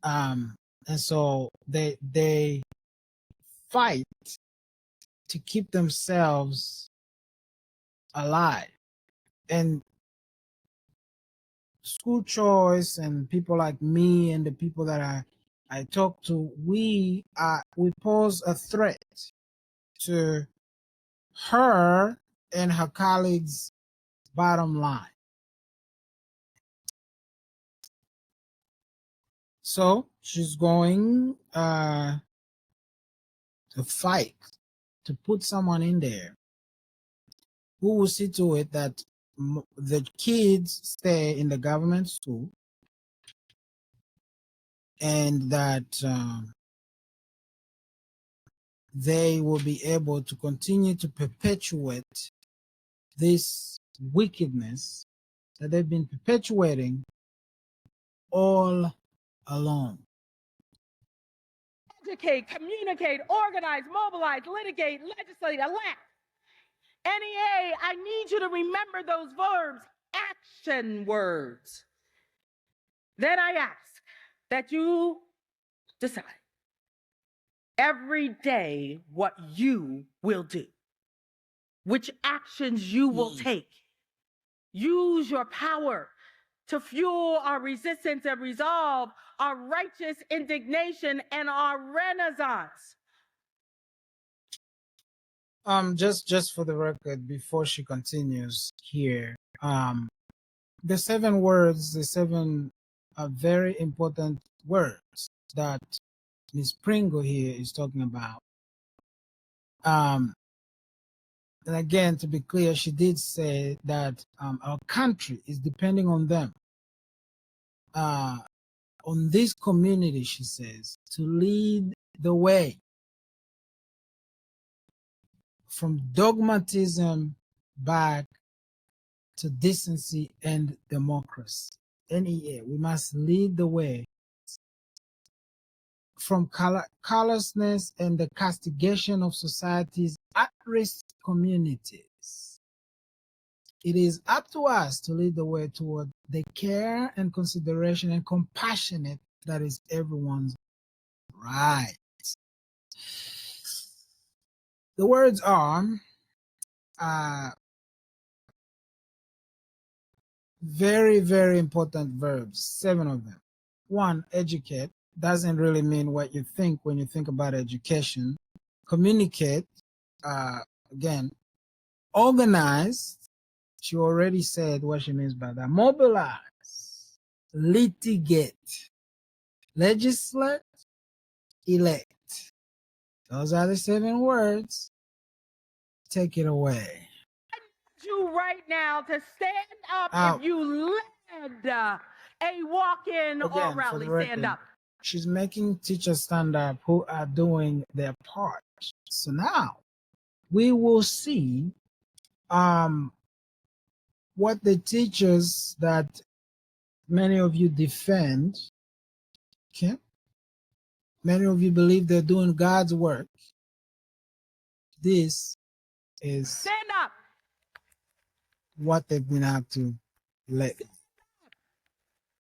Speaker 1: And so they fight to keep themselves alive. And school choice and people like me and the people that I talk to, we pose a threat to her and her colleagues' bottom line. So she's going to fight to put someone in there who will see to it that the kids stay in the government school and that they will be able to continue to perpetuate this wickedness that they've been perpetuating all along.
Speaker 3: Educate, communicate, organize, mobilize, litigate, legislate, elect. NEA, I need you to remember those verbs, action words. Then I ask that you decide every day what you will do, which actions you will take. Use your power to fuel our resistance and resolve, our righteous indignation, and our renaissance.
Speaker 1: Just for the record, before she continues here, the 7 words, the 7 are very important words that Ms. Pringle here is talking about. And again, to be clear, she did say that our country is depending on them, on this community, she says, to lead the way from dogmatism back to decency and democracy. NEA, we must lead the way from callousness and the castigation of society's at-risk communities. It is up to us to lead the way toward the care and consideration and compassionate that is everyone's right. The words are very, very important verbs, 7 of them. 1, educate, doesn't really mean what you think when you think about education. Communicate, again, organize, she already said what she means by that. Mobilize, litigate, legislate, elect. Those are the 7 words. Take it away.
Speaker 3: You right now to stand up
Speaker 1: Out.
Speaker 3: if you led a walk-in or
Speaker 1: Again, for
Speaker 3: rally.
Speaker 1: the
Speaker 3: Stand
Speaker 1: record,
Speaker 3: up.
Speaker 1: she's making teachers stand up who are doing their part. So now we will see what the teachers that many of you defend, okay? Many of you believe they're doing God's work. This is
Speaker 3: Stand up.
Speaker 1: what they've been up to lately.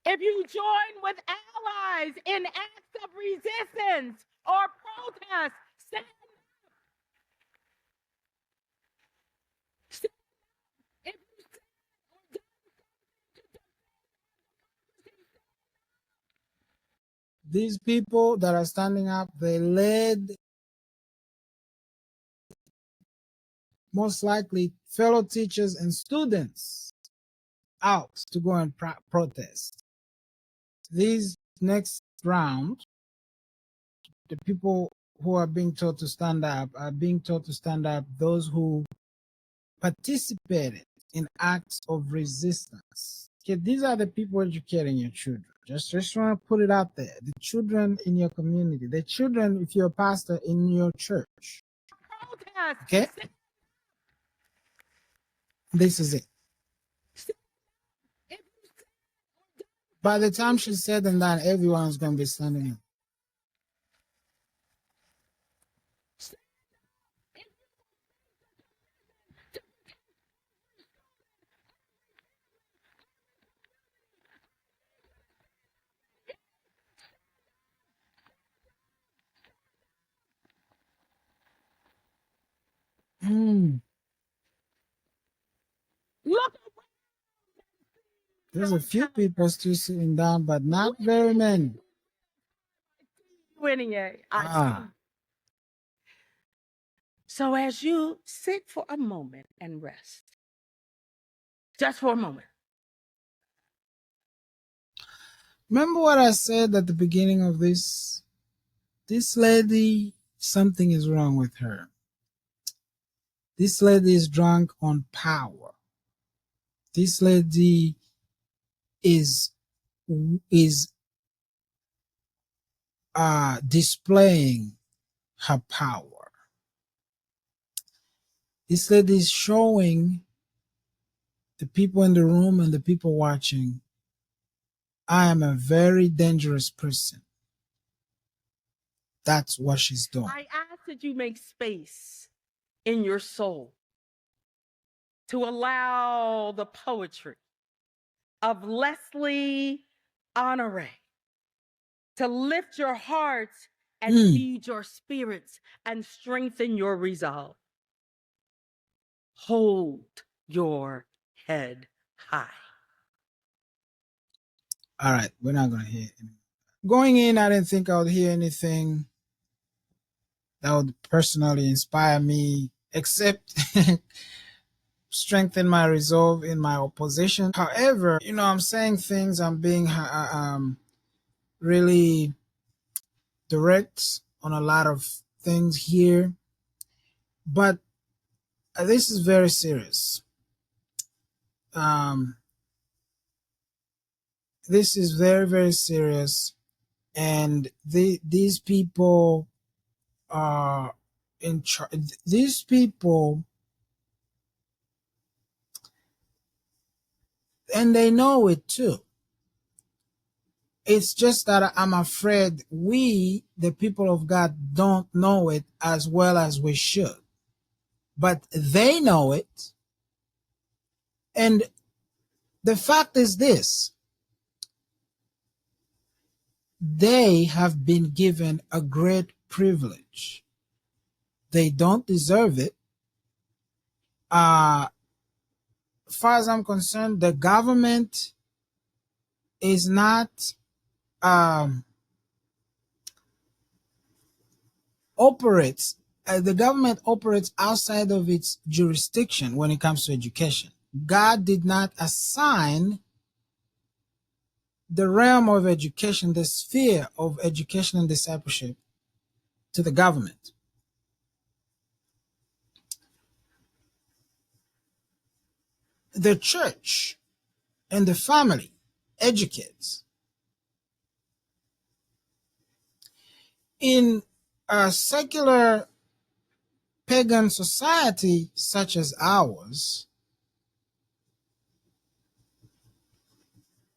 Speaker 3: If you join with allies in acts of resistance or protest, stand up. Stand up. If you stand or
Speaker 1: These people that are standing up, they led most likely fellow teachers and students out to go and protest. These next round, the people who are being taught to stand up are being taught to stand up those who participated in acts of resistance. Okay, these are the people educating your children. Just want to put it out there. The children in your community, the children, if you're a pastor, in your church.
Speaker 3: protest.
Speaker 1: Okay? This is it. By the time she's said and done, everyone's going to be standing up.
Speaker 3: Look,
Speaker 1: there's a few people still sitting down, but not very many.
Speaker 3: winning it. So as you sit for a moment and rest, just for a moment.
Speaker 1: Remember what I said at the beginning of this? This lady, something is wrong with her. This lady is drunk on power. This lady is displaying her power. This lady is showing the people in the room and the people watching, I am a very dangerous person. That's what she's doing.
Speaker 3: I ask that you make space in your soul to allow the poetry of Leslie Honore to lift your hearts and feed your spirits and strengthen your resolve. Hold your head high.
Speaker 1: All right, we're not going to hear it. Going in, I didn't think I would hear anything that would personally inspire me, except strengthen my resolve in my opposition. However, I'm saying things, I'm being really direct on a lot of things here, but this is very serious. Um, this is very, very serious, and these people are in charge. These people, and they know it too. It's just that I'm afraid we, the people of God, don't know it as well as we should. But they know it. And the fact is this: they have been given a great privilege. They don't deserve it. As far as I'm concerned, the government is not the government operates outside of its jurisdiction when it comes to education. God did not assign the realm of education, the sphere of education and discipleship to the government. The church and the family educates. In a secular pagan society such as ours,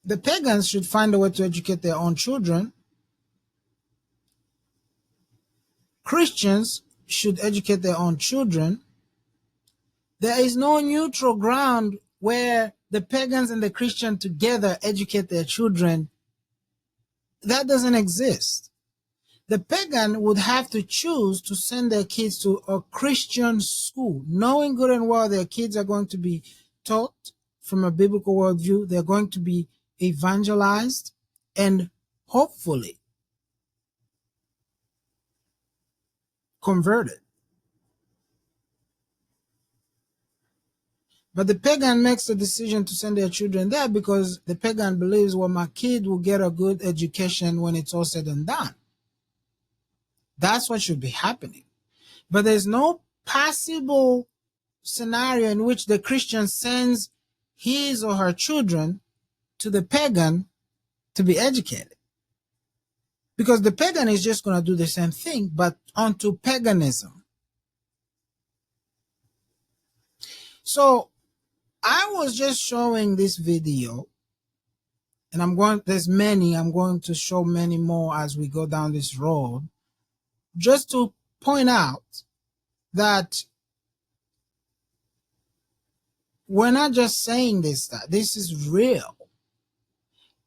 Speaker 1: the pagans should find a way to educate their own children. Christians should educate their own children. There is no neutral ground where the pagans and the Christian together educate their children. That doesn't exist. The pagan would have to choose to send their kids to a Christian school, knowing good and well their kids are going to be taught from a biblical worldview. They're going to be evangelized and hopefully converted. But the pagan makes the decision to send their children there because the pagan believes, well, my kid will get a good education when it's all said and done. That's what should be happening. But there's no possible scenario in which the Christian sends his or her children to the pagan to be educated. Because the pagan is just going to do the same thing, but onto paganism. So I was just showing this video, and I'm going to show many more as we go down this road, just to point out that we're not just saying this, that this is real.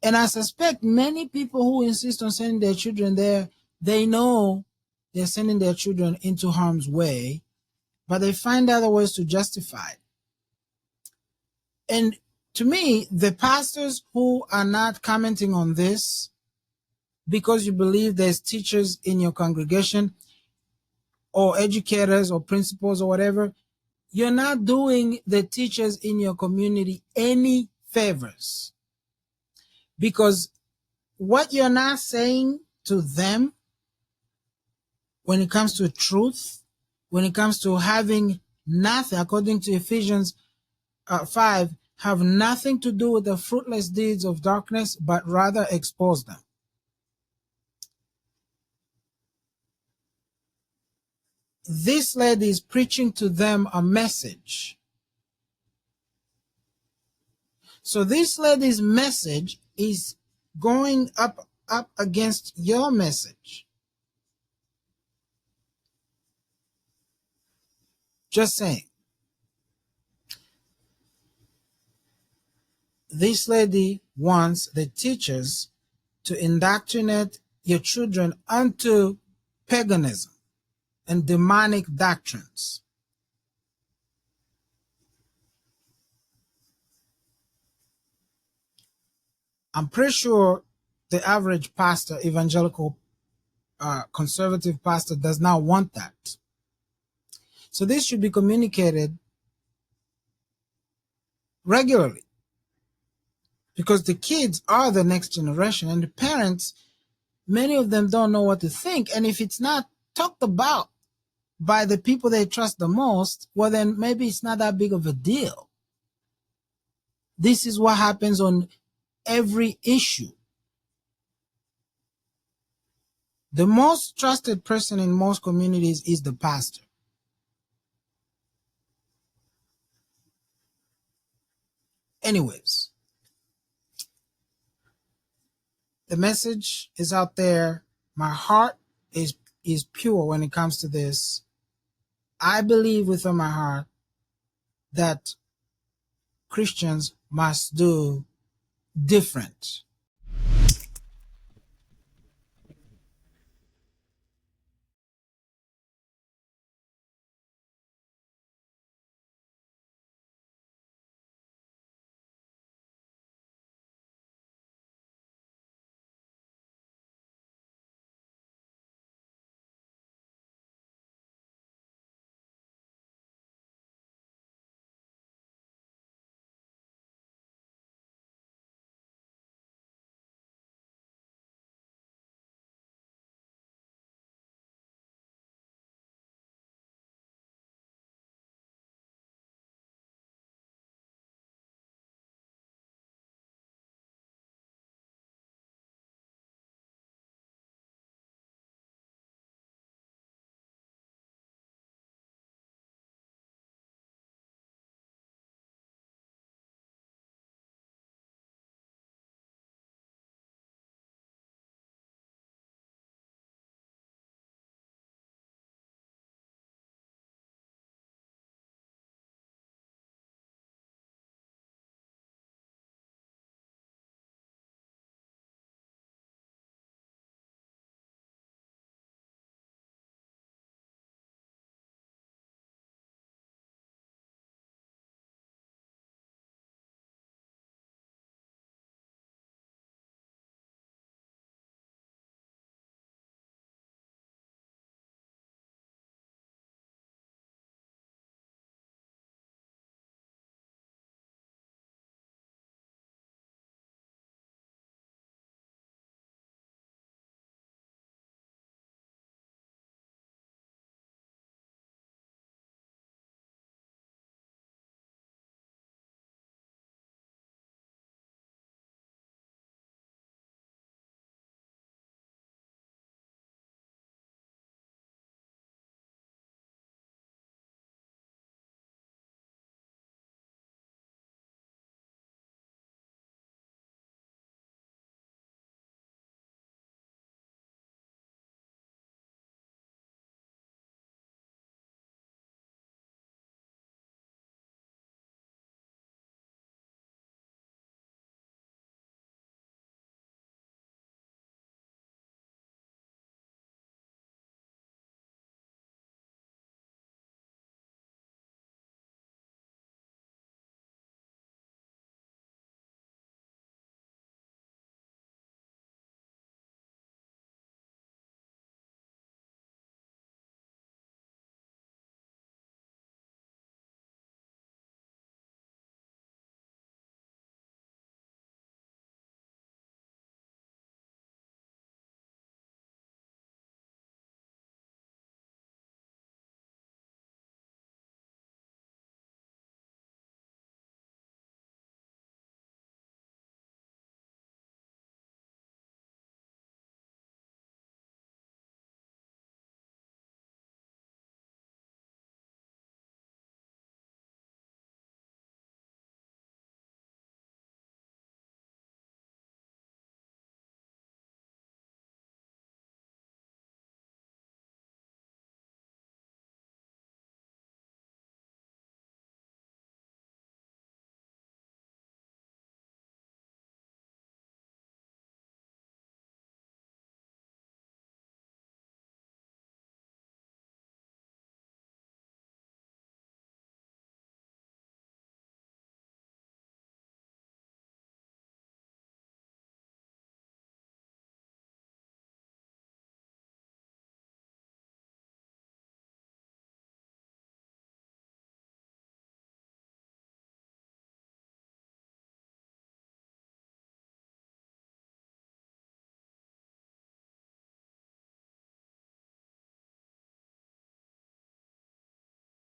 Speaker 1: And I suspect many people who insist on sending their children there, they know they're sending their children into harm's way, but they find other ways to justify it. And to me, the pastors who are not commenting on this because you believe there's teachers in your congregation or educators or principals or whatever, you're not doing the teachers in your community any favors. Because what you're not saying to them when it comes to truth, when it comes to having nothing, according to Ephesians 5, have nothing to do with the fruitless deeds of darkness, but rather expose them. This lady is preaching to them a message. So this lady's message is going up against your message. Just saying. This lady wants the teachers to indoctrinate your children onto paganism and demonic doctrines. I'm pretty sure the average pastor, evangelical, conservative pastor, does not want that. So this should be communicated regularly, because the kids are the next generation, and the parents, many of them don't know what to think. And if it's not talked about by the people they trust the most, well, then maybe it's not that big of a deal. This is what happens on every issue. The most trusted person in most communities is the pastor. Anyways, the message is out there. My heart is pure when it comes to this. I believe within my heart that Christians must do different.